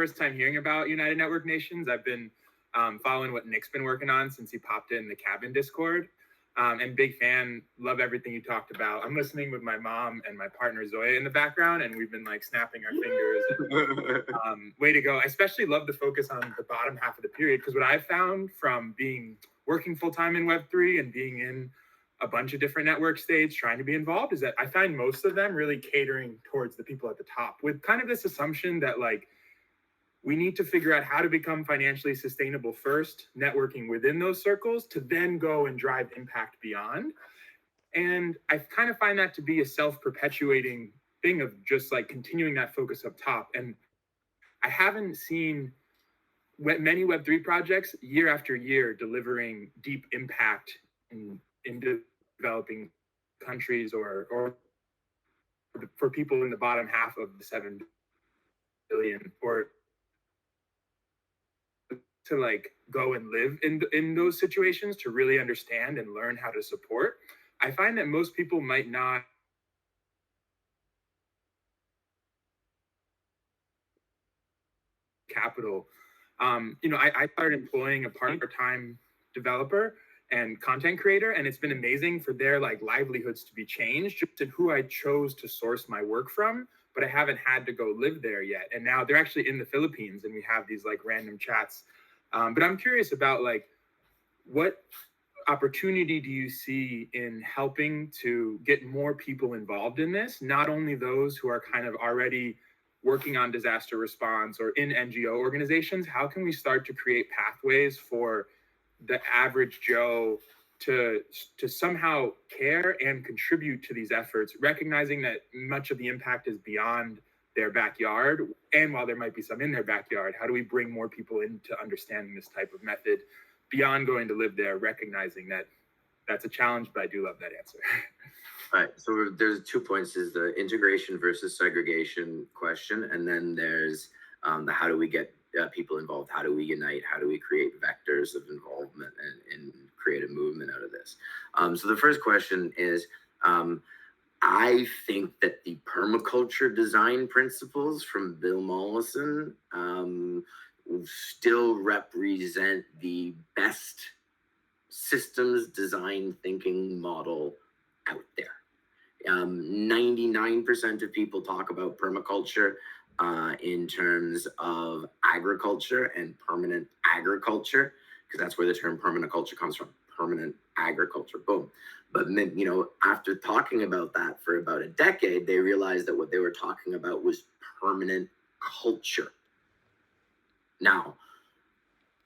first time hearing about United Network Nations. I've been following what Nick's been working on since he popped in the cabin Discord. And big fan, love everything you talked about. I'm listening with my mom and my partner Zoya in the background, and we've been like snapping our fingers. And, way to go. I especially love the focus on the bottom half of the period, because what I've found from working full-time in Web3 and being in a bunch of different network states trying to be involved is that I find most of them really catering towards the people at the top, with kind of this assumption that like we need to figure out how to become financially sustainable first, networking within those circles, to then go and drive impact beyond. And I kind of find that to be a self-perpetuating thing of just like continuing that focus up top. And I haven't seen many Web3 projects year after year delivering deep impact in developing countries or for people in the bottom half of the 7 billion, or to like go and live in those situations to really understand and learn how to support. I find that most people might not capital. I started employing a part-time developer and content creator, and it's been amazing for their like livelihoods to be changed just in who I chose to source my work from. But I haven't had to go live there yet, and now they're actually in the Philippines, and we have these like random chats. But I'm curious about like what opportunity do you see in helping to get more people involved in this? Not only those who are kind of already working on disaster response or in NGO organizations. How can we start to create pathways for the average Joe to somehow care and contribute to these efforts, recognizing that much of the impact is beyond their backyard? And while there might be some in their backyard, how do we bring more people into understanding this type of method beyond going to live there, recognizing that that's a challenge, but I do love that answer. All right, so there's 2 points: is the integration versus segregation question, and then there's the how do we get people involved, how do we unite, how do we create vectors of involvement and create a movement out of this. So the first question is, I think that the permaculture design principles from Bill Mollison still represent the best systems design thinking model out there. 99% of people talk about permaculture in terms of agriculture and permanent agriculture, because that's where the term permanent culture comes from. Permanent agriculture, boom. But after talking about that for about a decade, they realized that what they were talking about was permanent culture. Now,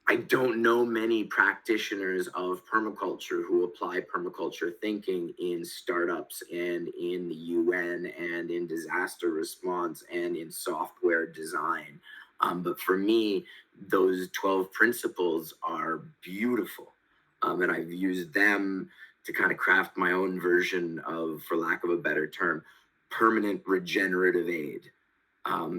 I don't know many practitioners of permaculture who apply permaculture thinking in startups and in the UN and in disaster response and in software design. But for me, those 12 principles are beautiful. And I've used them to kind of craft my own version of, for lack of a better term, permanent regenerative aid. How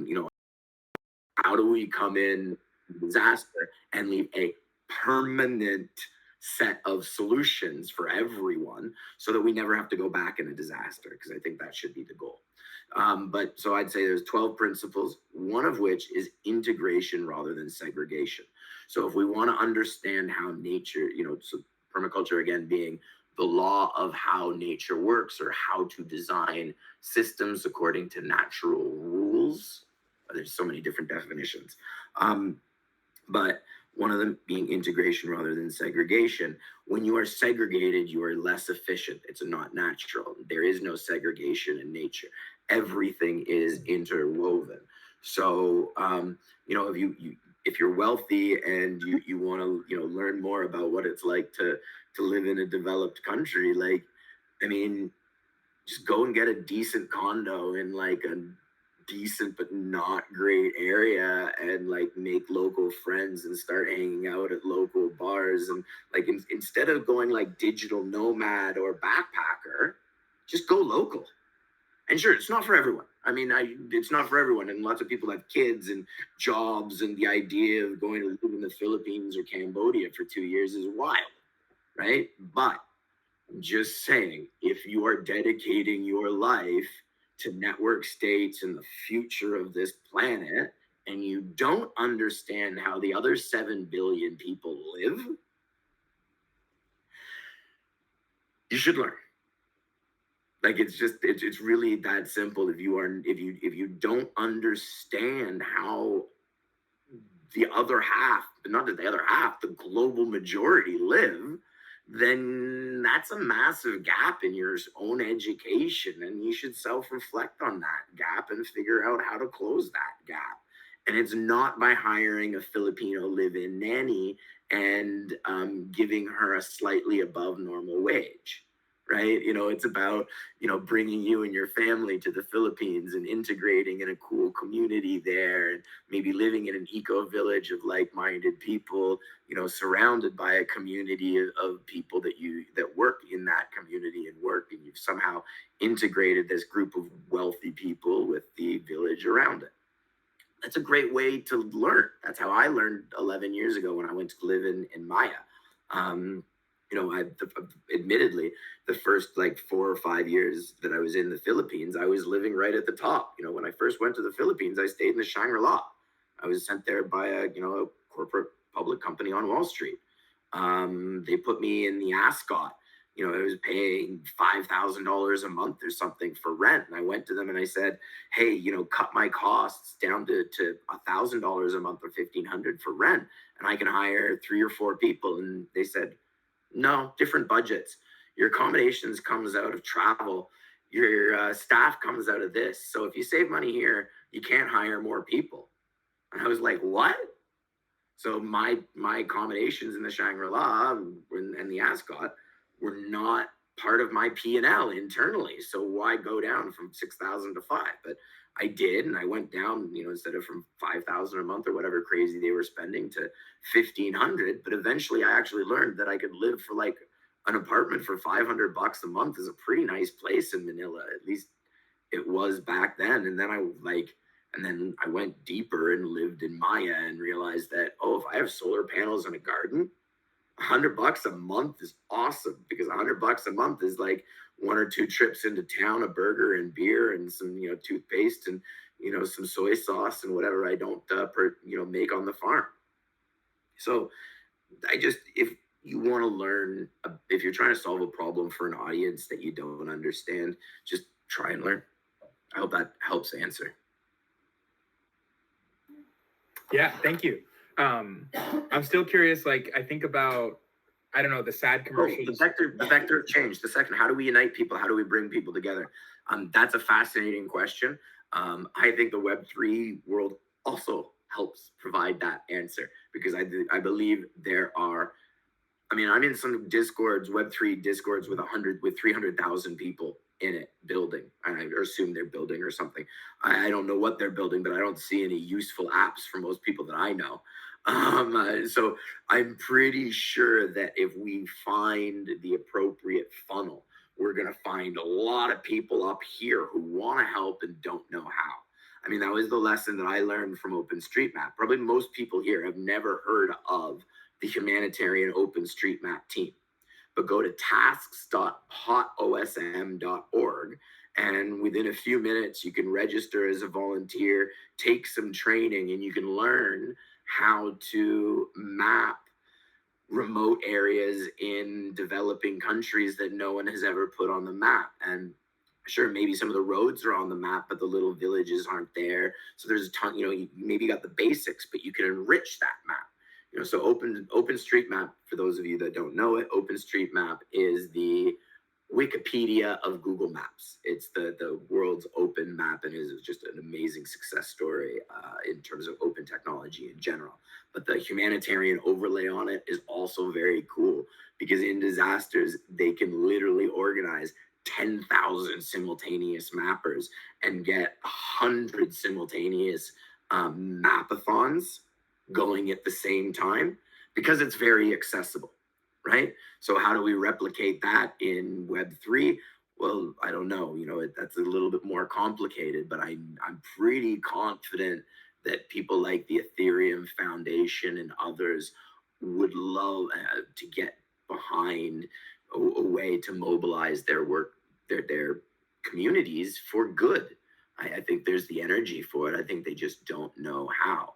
do we come in disaster and leave a permanent set of solutions for everyone so that we never have to go back in a disaster? Because I think that should be the goal. But so I'd say there's 12 principles, one of which is integration rather than segregation. So if we want to understand how nature, so permaculture again being the law of how nature works or how to design systems according to natural rules. There's so many different definitions. But one of them being integration rather than segregation. When you are segregated, you are less efficient. It's not natural. There is no segregation in nature. Everything is interwoven. So, if you're wealthy and you want to, learn more about what it's like to live in a developed country, just go and get a decent condo in like a decent but not great area and like make local friends and start hanging out at local bars and instead of going like digital nomad or backpacker, just go local. And sure, it's not for everyone. It's not for everyone, and lots of people have kids and jobs, and the idea of going to live in the Philippines or Cambodia for 2 years is wild, right? But I'm just saying, if you are dedicating your life to network states and the future of this planet, and you don't understand how the other 7 billion people live, you should learn. Like, it's really that simple. If you don't understand how the other half, but not the other half, the global majority live, then that's a massive gap in your own education. And you should self-reflect on that gap and figure out how to close that gap. And it's not by hiring a Filipino live-in nanny and giving her a slightly above normal wage, right? It's about, bringing you and your family to the Philippines and integrating in a cool community there, and maybe living in an eco village of like-minded people, surrounded by a community of people that work in that community and work, and you've somehow integrated this group of wealthy people with the village around it. That's a great way to learn. That's how I learned 11 years ago when I went to live in Maya. Admittedly, the first 4 or 5 years that I was in the Philippines, I was living right at the top. When I first went to the Philippines, I stayed in the Shangri-La. I was sent there by a corporate public company on Wall Street. They put me in the Ascot. I was paying $5,000 a month or something for rent. And I went to them and I said, hey, cut my costs down to $1,000 a month or $1,500 for rent. And I can hire 3 or 4 people. And they said, no, different budgets. Your accommodations comes out of travel. Your staff comes out of this. So if you save money here, you can't hire more people. And I was like, what? So my accommodations in the Shangri-La and the Ascot were not part of my P&L internally. So why go down from 6,000 to 5? But I did, and I went down, instead of from 5,000 a month or whatever crazy they were spending to 1,500. But eventually I actually learned that I could live for an apartment for $500 a month is a pretty nice place in Manila. At least it was back then. And then I went deeper and lived in Maya and realized that, if I have solar panels and a garden, $100 a month is awesome, because $100 a month is 1 or 2 trips into town, a burger and beer and some, toothpaste and, some soy sauce and whatever I don't, make on the farm. So if you want to learn, if you're trying to solve a problem for an audience that you don't understand, just try and learn. I hope that helps answer. Yeah, thank you. I'm still curious. I think about, I don't know, the sad commercials. The vector of change. The second, how do we unite people? How do we bring people together? That's a fascinating question. I think the Web3 world also helps provide that answer, because I believe there are. I'm in some Discords, Web3 Discords with 300,000 people in it building. I assume they're building or something. I don't know what they're building, but I don't see any useful apps for most people that I know. So I'm pretty sure that if we find the appropriate funnel, we're going to find a lot of people up here who want to help and don't know how. That was the lesson that I learned from OpenStreetMap. Probably most people here have never heard of the humanitarian OpenStreetMap team. But go to tasks.hotosm.org, and within a few minutes, you can register as a volunteer, take some training, and you can learn how to map remote areas in developing countries that no one has ever put on the map. And sure, maybe some of the roads are on the map, but the little villages aren't there. So there's a ton, you maybe got the basics, but you can enrich that map. So OpenStreetMap, for those of you that don't know it, OpenStreetMap is the Wikipedia of Google Maps. It's the world's open map, and is just an amazing success story in terms of open technology in general. But the humanitarian overlay on it is also very cool, because in disasters, they can literally organize 10,000 simultaneous mappers and get 100 simultaneous mapathons going at the same time, because it's very accessible, right? So how do we replicate that in Web3? Well, I don't know. That's a little bit more complicated, but I'm pretty confident that people like the Ethereum Foundation and others would love to get behind a way to mobilize their work, their communities for good. I think there's the energy for it. I think they just don't know how.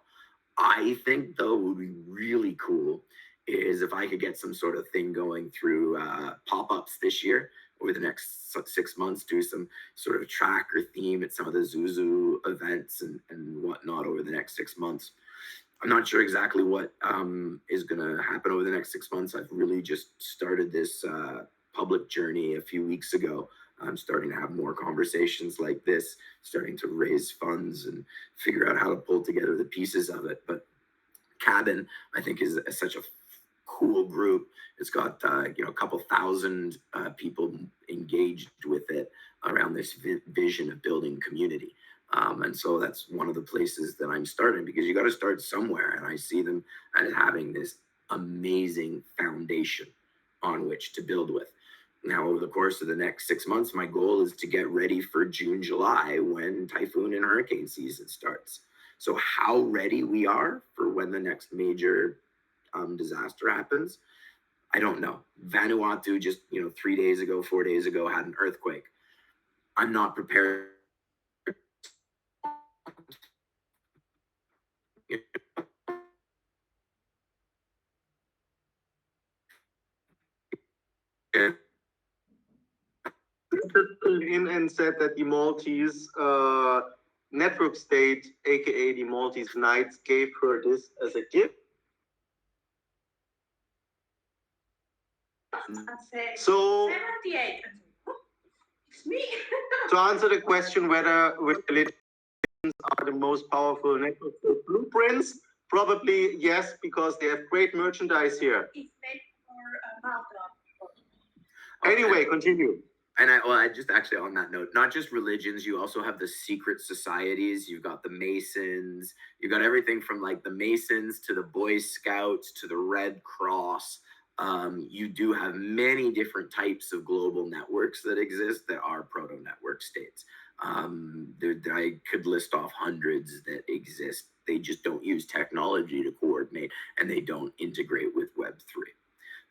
I think though would be really cool is if I could get some sort of thing going through pop-ups this year over the next 6 months, do some sort of track or theme at some of the Zuzu events and whatnot over the next 6 months. I'm not sure exactly what is going to happen over the next 6 months. I've really just started this public journey a few weeks ago. I'm starting to have more conversations like this, starting to raise funds and figure out how to pull together the pieces of it. But Cabin, I think, is such a cool group. It's got a couple thousand people engaged with it around this vision of building community. And so that's one of the places that I'm starting, because you got to start somewhere. And I see them as having this amazing foundation on which to build with. Now, over the course of the next 6 months, my goal is to get ready for June, July, when typhoon and hurricane season starts. So how ready we are for when the next major disaster happens, I don't know. Vanuatu just 3 days ago, 4 days ago, had an earthquake. I'm not prepared. In and said that the Maltese network state, aka the Maltese Knights, gave her this as a gift. So, to answer the question whether religions are the most powerful network state blueprints, probably yes, because they have great merchandise here. It's made for Malta. Anyway, continue. And I just actually on that note, not just religions, you also have the secret societies. You've got the Masons. You've got everything from like the Masons to the Boy Scouts to the Red Cross. You do have many different types of global networks that exist that are proto-network states. I could list off hundreds that exist. They just don't use technology to coordinate, and they don't integrate with Web3.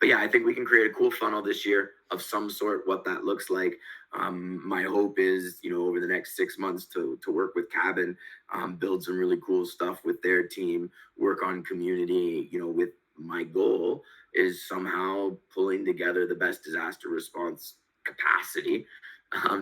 But yeah, I think we can create a cool funnel this year of some sort, what that looks like. My hope is, over the next 6 months to work with Cabin, build some really cool stuff with their team, work on community, with my goal is somehow pulling together the best disaster response capacity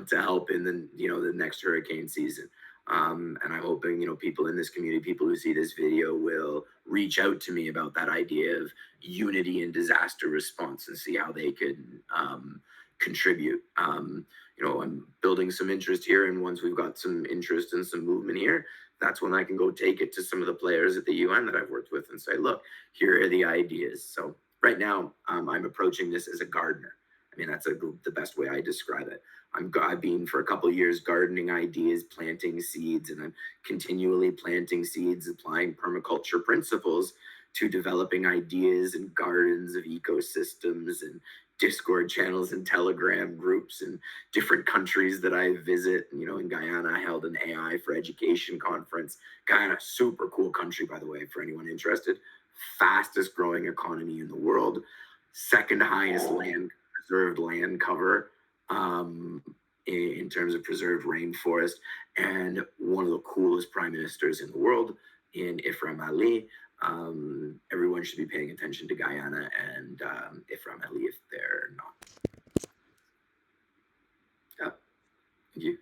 to help in the next hurricane season. And I'm hoping, people in this community, people who see this video will reach out to me about that idea of unity and disaster response and see how they could contribute. I'm building some interest here, and once we've got some interest and some movement here, that's when I can go take it to some of the players at the UN that I've worked with and say, look, here are the ideas. So right now, I'm approaching this as a gardener. I mean, that's the best way I describe it. I've been for a couple of years gardening ideas, planting seeds, and I'm continually planting seeds, applying permaculture principles to developing ideas and gardens of ecosystems and Discord channels and Telegram groups and different countries that I visit. In Guyana, I held an AI for Education conference. Guyana, super cool country, by the way, for anyone interested. Fastest growing economy in the world, second highest preserved land cover in terms of preserved rainforest, and one of the coolest prime ministers in the world in Ephraim Ali. Everyone should be paying attention to Guyana and Ephraim Ali if they're not. Yeah, thank you.